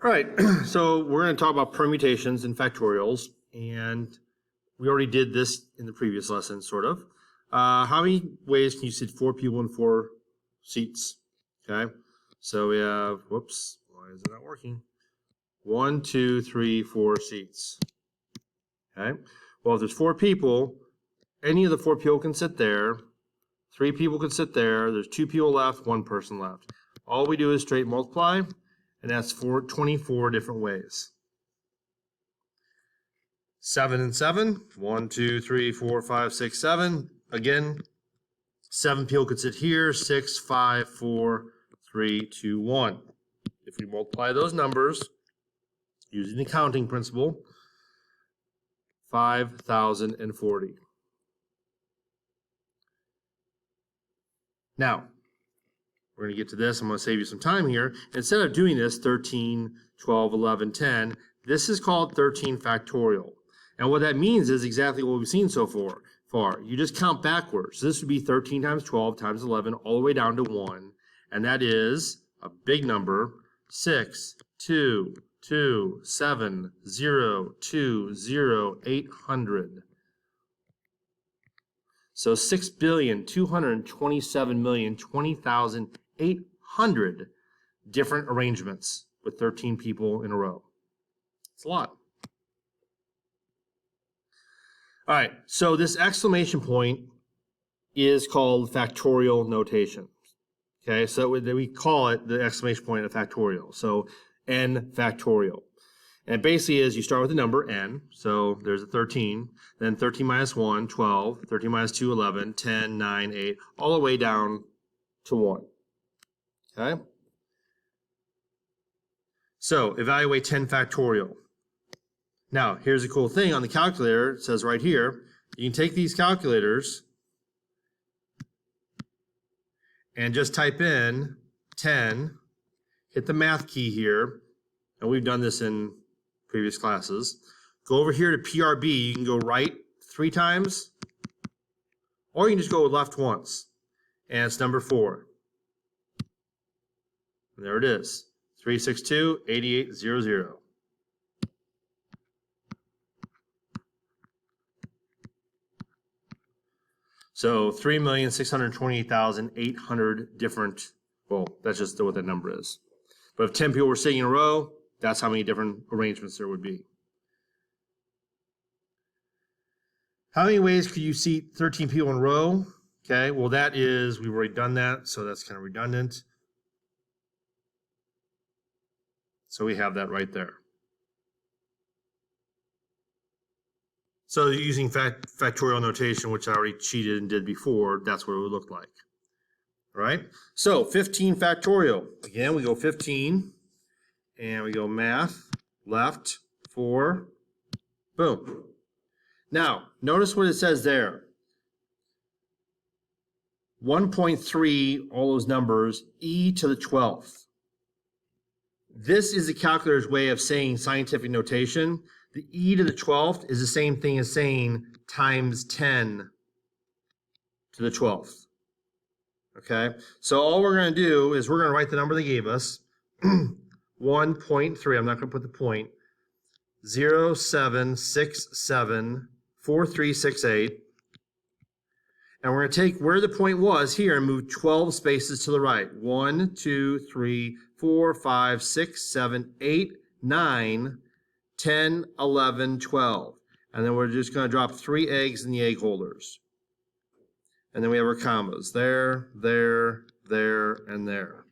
All right, so we're going to talk about permutations and factorials, and we already did this in the previous lesson, sort of. How many ways can you sit 4 people in 4 seats? Okay, so we have, whoops, why is it not working? 1, 2, 3, 4 seats. Okay, well, if there's 4 people, any of the 4 people can sit there. 3 people can sit there. There's 2 people left, 1 person left. All we do is straight multiply, and that's 24 different ways. 7 and 7. 1, 2, 3, 4, 5, 6, 7. Again, 7 people could sit here. 6, 5, 4, 3, 2, 1. If we multiply those numbers using the counting principle, 5,040. Now, we're going to get to this. I'm going to save you some time here. Instead of doing this 13, 12, 11, 10, this is called 13 factorial. And what that means is exactly what we've seen so far. You just count backwards. So this would be 13 times 12 times 11 all the way down to 1. And that is a big number, 6, 2, 2, 7, 0, 2, 0, 800. So 6,227,020,800 different arrangements with 13 people in a row. It's a lot. All right, so this exclamation point is called factorial notation. Okay, so we call it the exclamation point of factorial. So n factorial. And it basically is you start with the number n, so there's a 13, then 13 minus 1, 12, 13 minus 2, 11, 10, 9, 8, all the way down to 1. Okay? So evaluate 10 factorial. Now, here's a cool thing on the calculator. It says right here, you can take these calculators and just type in 10, hit the math key here, and we've done this in previous classes. Go over here to PRB. You can go right 3 times, or you can just go left once, and it's number 4. And there it is, 362 8800. So 3,628,800 different, well, that's just what that number is. But if 10 people were sitting in a row, that's how many different arrangements there would be. How many ways could you seat 13 people in a row? Okay, well that is, we've already done that, so that's kind of redundant. So we have that right there. So using factorial notation, which I already cheated and did before, that's what it would look like. All right, so 15 factorial. Again, we go 15, and we go math, left, 4, boom. Now, notice what it says there. 1.3, all those numbers, e to the 12th. This is the calculator's way of saying scientific notation. The e to the 12th is the same thing as saying times 10 to the 12th. Okay, so all we're going to do is we're going to write the number they gave us, 1.3, I'm not going to put the point, 07674368, and we're going to take where the point was here and move 12 spaces to the right. 1, 2, 3, 4, 5, 6, 7, 8, 9, 10, 11, 12. And then we're just going to drop 3 eggs in the egg holders. And then we have our commas. There, there, there, and there.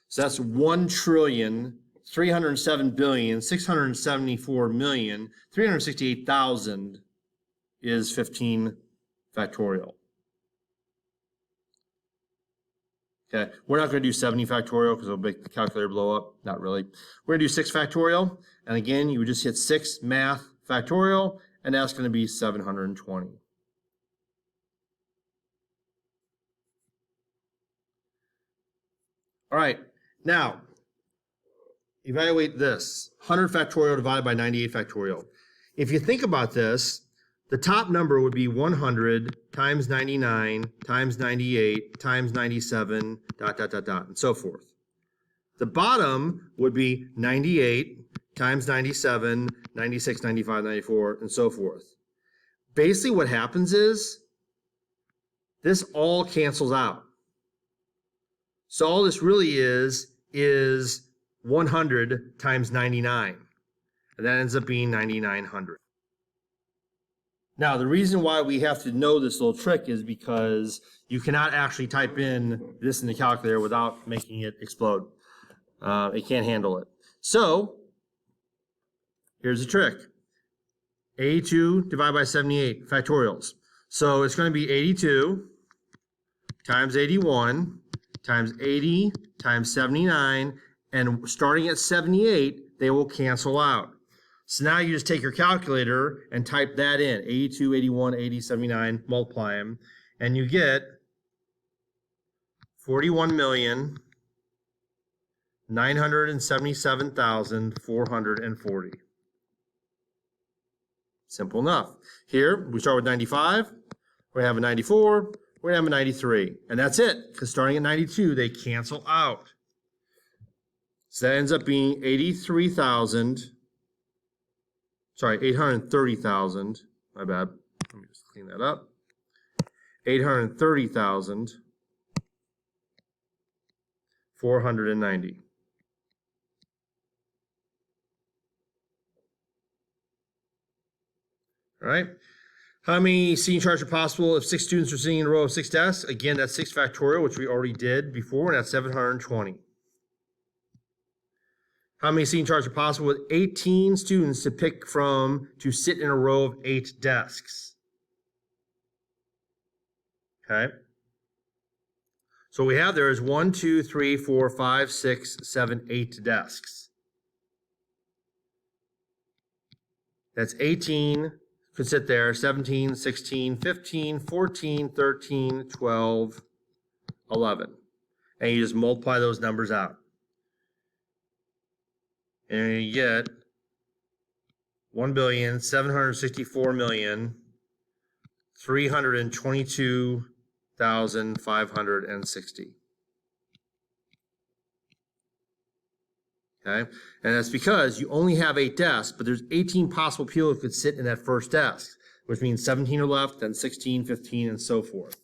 So that's 1,307,674,368,000 is 15 factorial. Okay, we're not going to do 70 factorial because it'll make the calculator blow up. Not really. We're going to do 6 factorial. And again, you would just hit 6 math factorial, and that's going to be 720. All right, now, evaluate this. 100 factorial divided by 98 factorial. If you think about this, the top number would be 100 times 99 times 98 times 97, and so forth. The bottom would be 98 times 97, 96, 95, 94, and so forth. Basically what happens is this all cancels out. So all this really is 100 times 99. And that ends up being 9,900. Now, the reason why we have to know this little trick is because you cannot actually type in this in the calculator without making it explode. It can't handle it. So, here's the trick. 82 divided by 78 factorials. So it's going to be 82 times 81 times 80 times 79, and starting at 78, they will cancel out. So now you just take your calculator and type that in, 82, 81, 80, 79, multiply them, and you get 41,977,440. Simple enough. Here, we start with 95, we're going to have a 94, we're going to have a 93, and that's it, because starting at 92, they cancel out. So that ends up being 830,000, my bad. Let me just clean that up. 830,490. All right. How many seating charts are possible if 6 students are sitting in a row of 6 desks? Again, that's 6 factorial, which we already did before, and that's 720. How many seating charts are possible with 18 students to pick from to sit in a row of 8 desks? Okay. So what we have there is 1, 2, 3, 4, 5, 6, 7, 8 desks. That's 18 could sit there, 17, 16, 15, 14, 13, 12, 11. And you just multiply those numbers out. And you get 1,764,322,560. Okay, and that's because you only have 8 desks, but there's 18 possible people who could sit in that first desk, which means 17 are left, then 16, 15, and so forth.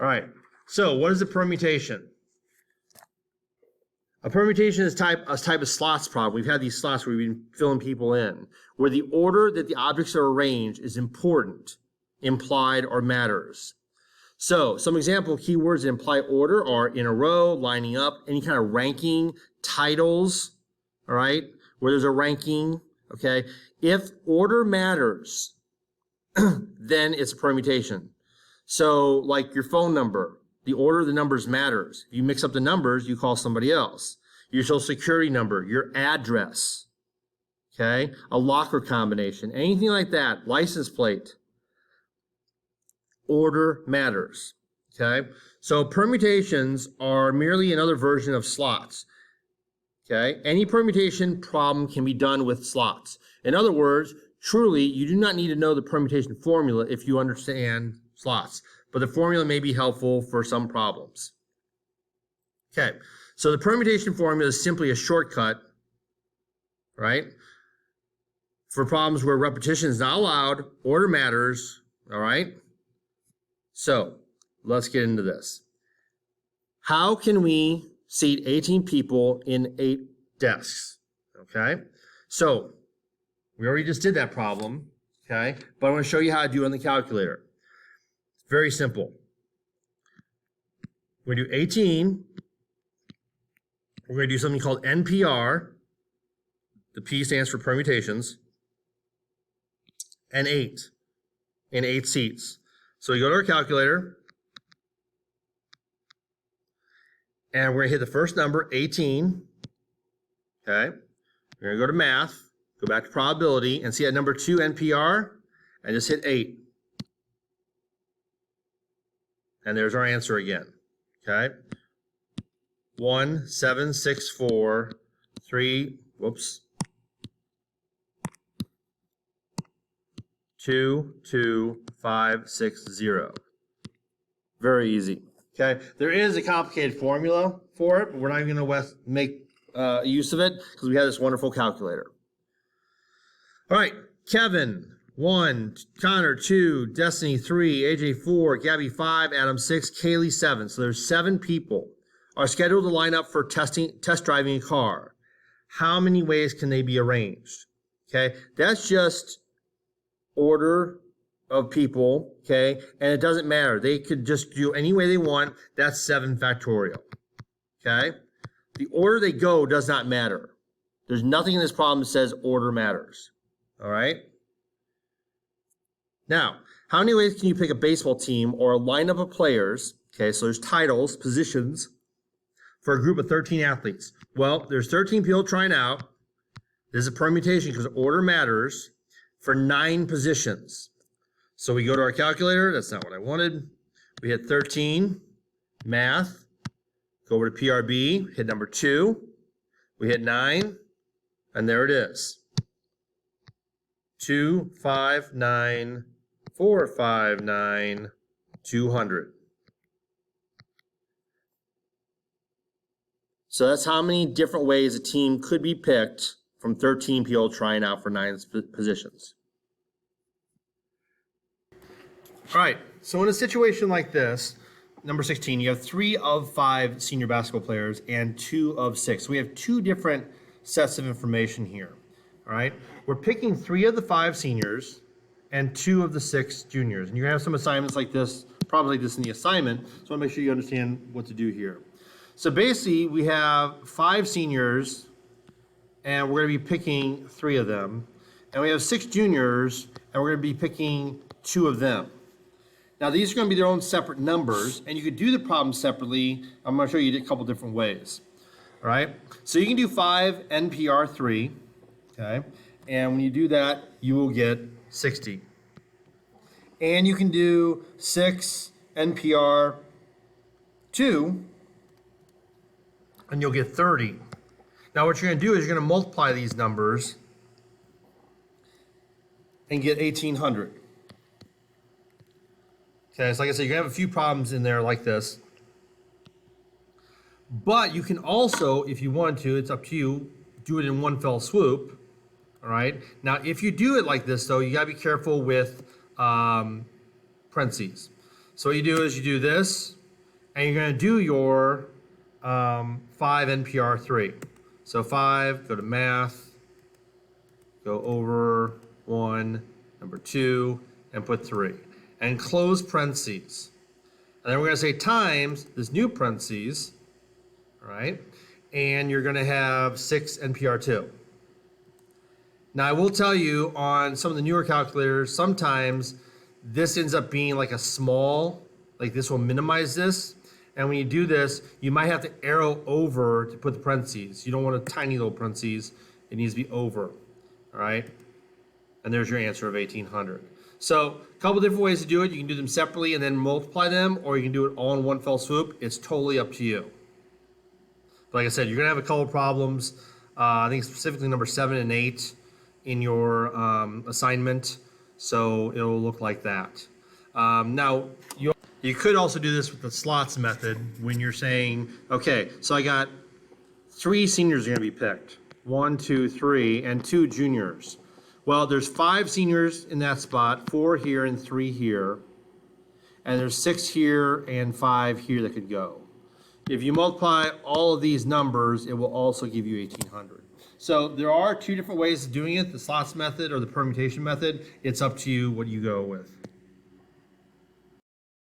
All right, so what is a permutation? A permutation is a type of slots problem. We've had these slots where we've been filling people in, where the order that the objects are arranged is important, implied, or matters. So some example keywords that imply order are in a row, lining up, any kind of ranking, titles, all right, where there's a ranking, okay? If order matters, then it's a permutation. So like your phone number, the order of the numbers matters. If you mix up the numbers, you call somebody else. Your social security number, your address, okay? A locker combination, anything like that, license plate. Order matters, okay? So permutations are merely another version of slots, okay? Any permutation problem can be done with slots. In other words, truly, you do not need to know the permutation formula if you understand slots, but the formula may be helpful for some problems. Okay, so the permutation formula is simply a shortcut, right? For problems where repetition is not allowed, order matters, all right? So let's get into this. How can we seat 18 people in 8 desks? Okay, so we already just did that problem, okay? But I want to show you how to do it on the calculator. It's very simple. We're going to do 18. We're going to do something called NPR. The P stands for permutations. And 8 in 8 seats. So we go to our calculator, and we're going to hit the first number, 18, okay? We're going to go to math, go back to probability, and see at number 2, NPR, and just hit 8. And there's our answer again, okay? 1, 7, 6, 4, 3, whoops. 2, 2, 5, 6, 0. Very easy. Okay, there is a complicated formula for it, but we're not even going to make use of it because we have this wonderful calculator. All right, Kevin 1, Connor 2, Destiny 3, AJ 4, Gabby 5, Adam 6, Kaylee 7. So there's 7 people are scheduled to line up for test driving a car. How many ways can they be arranged? Okay, that's just order of people, okay, and it doesn't matter. They could just do any way they want. That's 7 factorial, okay? The order they go does not matter. There's nothing in this problem that says order matters, all right? Now, how many ways can you pick a baseball team or a lineup of players? Okay, so there's titles, positions, for a group of 13 athletes. Well, there's 13 people trying out. There's a permutation because order matters for 9 positions. So we go to our calculator. That's not what I wanted. We hit 13, math, go over to PRB, hit number 2. We hit 9, and there it is. 2, 5, 9, 4, 5, 9, 200. So that's how many different ways a team could be picked from 13 people trying out for 9 positions. All right, so in a situation like this, number 16, you have 3 of 5 senior basketball players and 2 of 6. So we have 2 different sets of information here. All right, we're picking 3 of the 5 seniors and 2 of the 6 juniors. And you're gonna have some assignments like this, probably like this in the assignment. So I wanna make sure you understand what to do here. So basically, we have 5 seniors, and we're gonna be picking 3 of them. And we have 6 juniors, and we're gonna be picking 2 of them. Now, these are going to be their own separate numbers, and you could do the problem separately. I'm going to show you a couple different ways. All right? So you can do 5 NPR3, okay? And when you do that, you will get 60. And you can do 6 NPR2, and you'll get 30. Now, what you're going to do is you're going to multiply these numbers and get 1,800. Okay, so like I said, you can have a few problems in there like this. But you can also, if you want to, it's up to you, do it in one fell swoop. All right. Now, if you do it like this, though, you got to be careful with parentheses. So what you do is you do this, and you're going to do your 5 NPR3. So 5, go to math, go over 1, number 2, and put 3. And close parentheses. And then we're going to say times this new parentheses, all right? And you're going to have 6 NPR2. Now, I will tell you on some of the newer calculators, sometimes this ends up being like a small, like this will minimize this. And when you do this, you might have to arrow over to put the parentheses. You don't want a tiny little parentheses. It needs to be over, all right? And there's your answer of 1,800. So a couple different ways to do it. You can do them separately and then multiply them, or you can do it all in one fell swoop. It's totally up to you. But like I said, you're gonna have a couple problems. I think specifically number 7 and 8 in your assignment. So it'll look like that. Now, you could also do this with the slots method when you're saying, okay, so I got 3 seniors are gonna be picked. 1, 2, 3, and 2 juniors. Well, there's 5 seniors in that spot, 4 here and 3 here. And there's 6 here and 5 here that could go. If you multiply all of these numbers, it will also give you 1,800. So there are 2 different ways of doing it, the slots method or the permutation method. It's up to you what you go with.